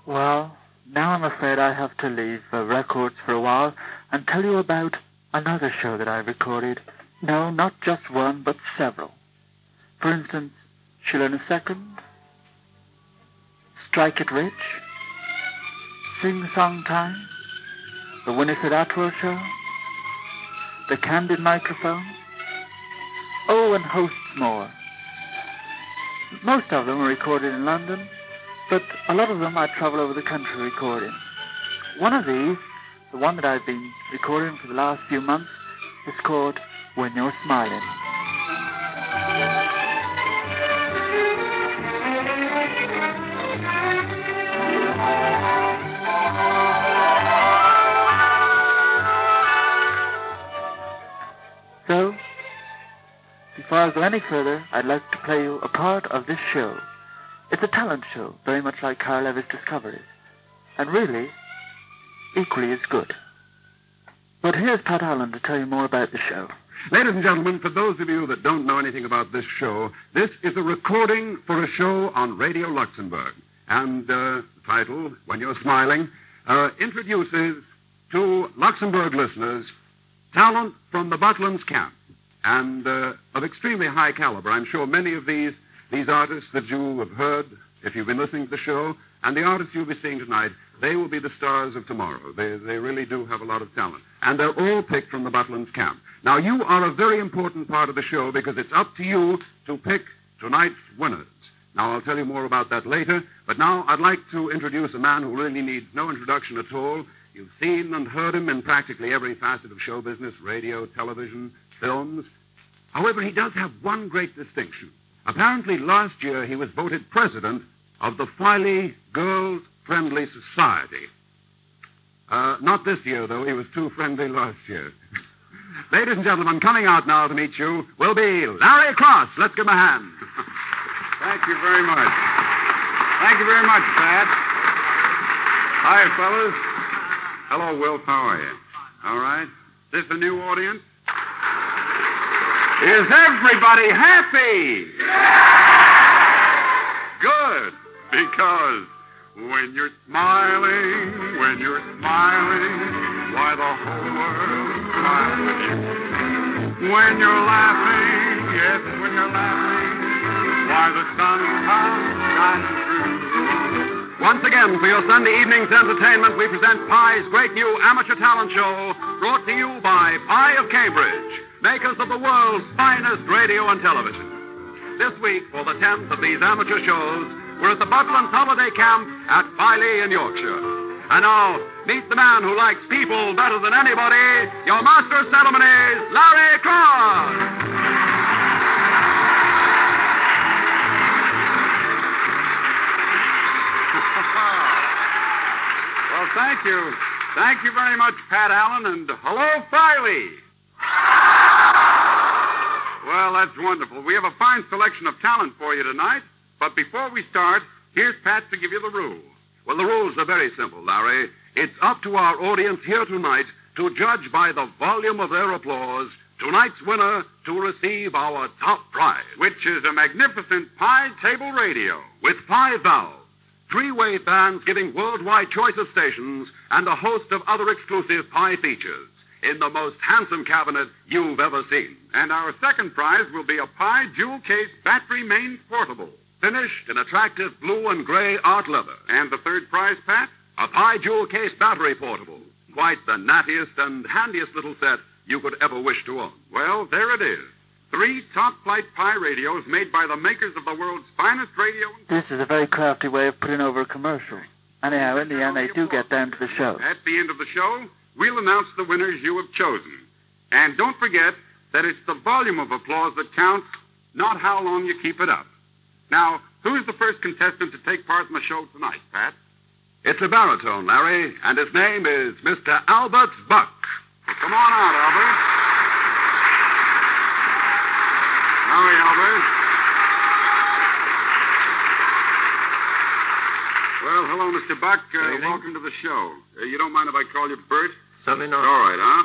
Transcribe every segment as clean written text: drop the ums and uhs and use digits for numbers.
Well, now I'm afraid I have to leave records for a while and tell you about another show that I recorded. No, not just one, but several. For instance, Chill in a Second, Strike It Rich, Sing Song Time, The Winifred Atwell Show, The Candid Microphone, oh, and hosts more. Most of them are recorded in London, but a lot of them I travel over the country recording. One of these, the one that I've been recording for the last few months, is called When You're Smiling. So, before I go any further, I'd like to play you a part of this show. It's a talent show, very much like Carl Levis Discoveries, and really, equally as good. But here's Pat Allen to tell you more about the show. Ladies and gentlemen, for those of you that don't know anything about this show, this is a recording for a show on Radio Luxembourg. And the title, When You're Smiling, introduces to Luxembourg listeners talent from the Butlins camp, and of extremely high caliber. I'm sure many of these artists that you have heard, if you've been listening to the show, and the artists you'll be seeing tonight, they will be the stars of tomorrow. They really do have a lot of talent. And they're all picked from the Butlins camp. Now, you are a very important part of the show because it's up to you to pick tonight's winners. Now, I'll tell you more about that later, but now I'd like to introduce a man who really needs no introduction at all. You've seen and heard him in practically every facet of show business, radio, television, films. However, he does have one great distinction. Apparently, last year, he was voted president of the Filey Girls Friendly Society. Not this year, though. He was too friendly last year. Ladies and gentlemen, coming out now to meet you will be Larry Cross. Let's give him a hand. Thank you very much. Thank you very much, Pat. Hi, fellas. Hello, Wilf. How are you? All right. Is this a new audience? Is everybody happy? Good. Because when you're smiling, why the whole world's smiling with you. When you're laughing, yes, when you're laughing, why the sun comes shining through. Once again, for your Sunday evening's entertainment, we present Pie's great new amateur talent show, brought to you by Pie of Cambridge, makers of the world's finest radio and television. This week, for the 10th of these amateur shows, we're at the Butlins Holiday Camp at Filey in Yorkshire. And now, meet the man who likes people better than anybody, your master of ceremonies, Larry Cross. Well, thank you. Thank you very much, Pat Allen, and hello, Filey. Well, that's wonderful. We have a fine selection of talent for you tonight. But before we start, here's Pat to give you the rules. Well, the rules are very simple, Larry. It's up to our audience here tonight to judge by the volume of their applause tonight's winner to receive our top prize, which is a magnificent pie table radio. with 5 valves, 3-way bands giving worldwide choice of stations, and a host of other exclusive pie features in the most handsome cabinet you've ever seen. And our second prize will be a pie jewel case battery main portable. Finished in attractive blue and gray art leather. And the third prize, Pat? A pie jewel case battery portable. Quite the nattiest and handiest little set you could ever wish to own. Well, there it is. 3 top-flight pie radios made by the makers of the world's finest radio. This is a very crafty way of putting over a commercial. Anyhow, in the end, they do get down to the show. At the end of the show, we'll announce the winners you have chosen. And don't forget that it's the volume of applause that counts, not how long you keep it up. Now, who's the first contestant to take part in the show tonight, Pat? It's a baritone, Larry, and his name is Mr. Albert Buck. Well, come on out, Albert. Howdy, Albert. Well, hello, Mr. Buck. Welcome to the show. You don't mind if I call you Bert? Certainly not. All right, huh?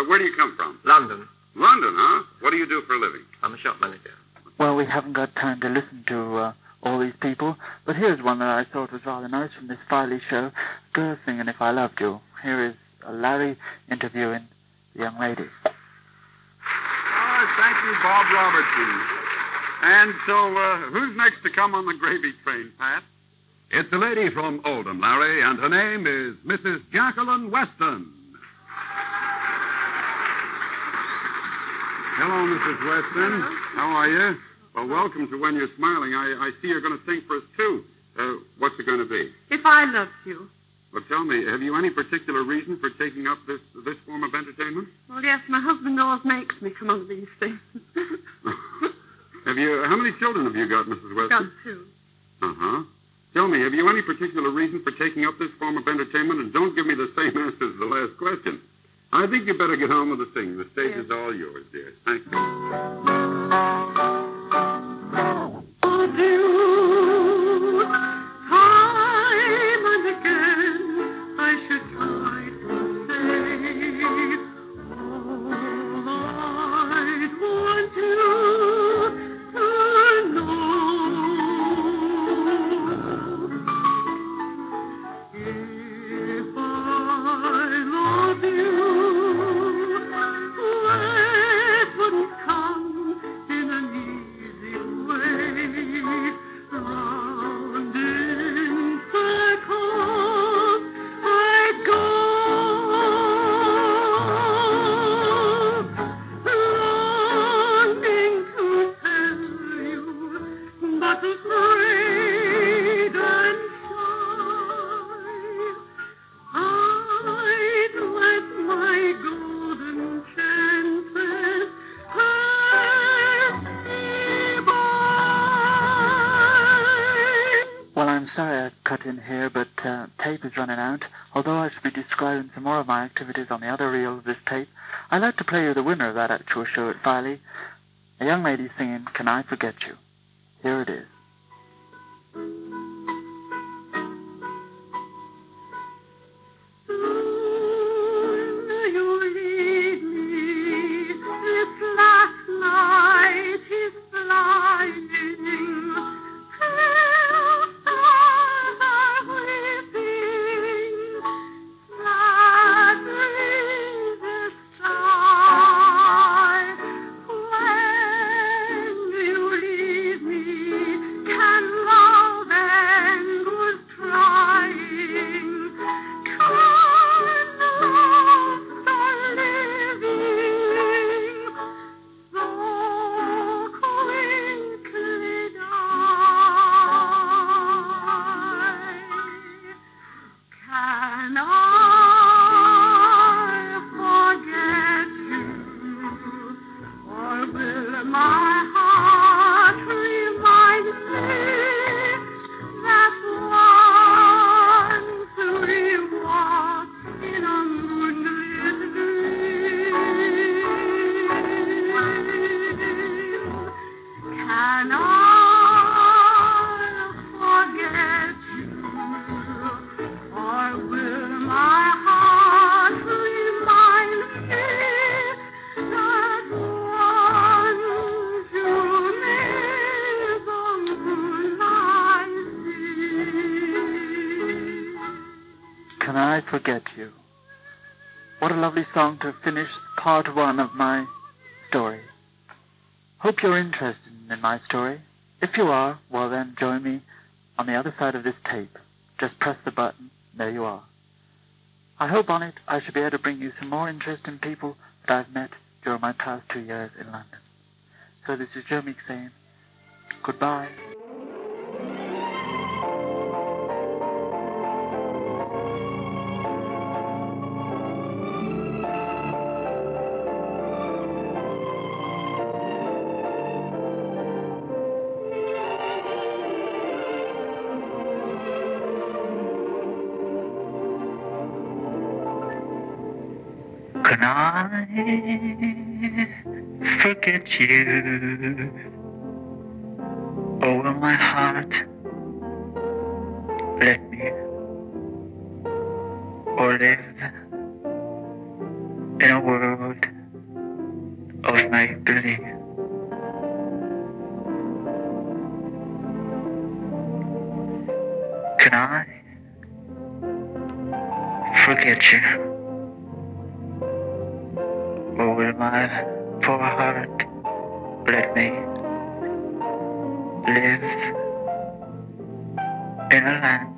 Where do you come from? London. London, huh? What do you do for a living? I'm a shop manager. Well, we haven't got time to listen to all these people, but here's one that I thought was rather nice from this Filey show, Girl Singing If I Loved You. Here is Larry interviewing the young lady. Thank you, Bob Robertson. And so, who's next to come on the gravy train, Pat? It's a lady from Oldham, Larry, and her name is Mrs. Jacqueline Weston. Hello, Mrs. Weston. Hello. How are you? Well, welcome to When You're Smiling. I see you're going to sing for us, too. What's it going to be? If I Loved You. Well, tell me, have you any particular reason for taking up this form of entertainment? Well, yes, my husband always makes me come on these things. How many children have you got, Mrs. Weston? Got two. Uh-huh. Tell me, have you any particular reason for taking up this form of entertainment? And don't give me the same answer as the last question. I think you better get on with the singing. The stage is all yours, dear. Thank you. Of you, time and again, I should try to say all I'd want you to know. If I love you, it wouldn't come in an easy way. Round in circles I'd go, longing to tell you, but afraid and shy. I'd let my golden chances pass me by. Well, I'm sorry I cut in here, but tape is running out. Although I should be describing some more of my activities on the other reel of this tape, I'd like to play you the winner of that actual show at Filey, a young lady singing Can I Forget You? Here it is. Soon you leave me, this last night is flying. Pale stars are weeping, flattering the sky. When you leave me, can love end with trying? Can love start living so quickly die? Can I forget you, or will my heart remind me that once we walked in a moonlit dream? Can I forget you, or will my heart remind me that once you live on moonlight sea? Can I Forget You? What a lovely song to finish part one of my story. Hope you're interested in my story. If you are, well then join me on the other side of this tape. Just press the button, there you are. I hope on it I shall be able to bring you some more interesting people that I've met during my past 2 years in London. So this is Joe Meek saying goodbye. Can I forget you? Or will my heart let me? Or live in a world of make-believe? I forget you? Or will my poor heart let me live in a land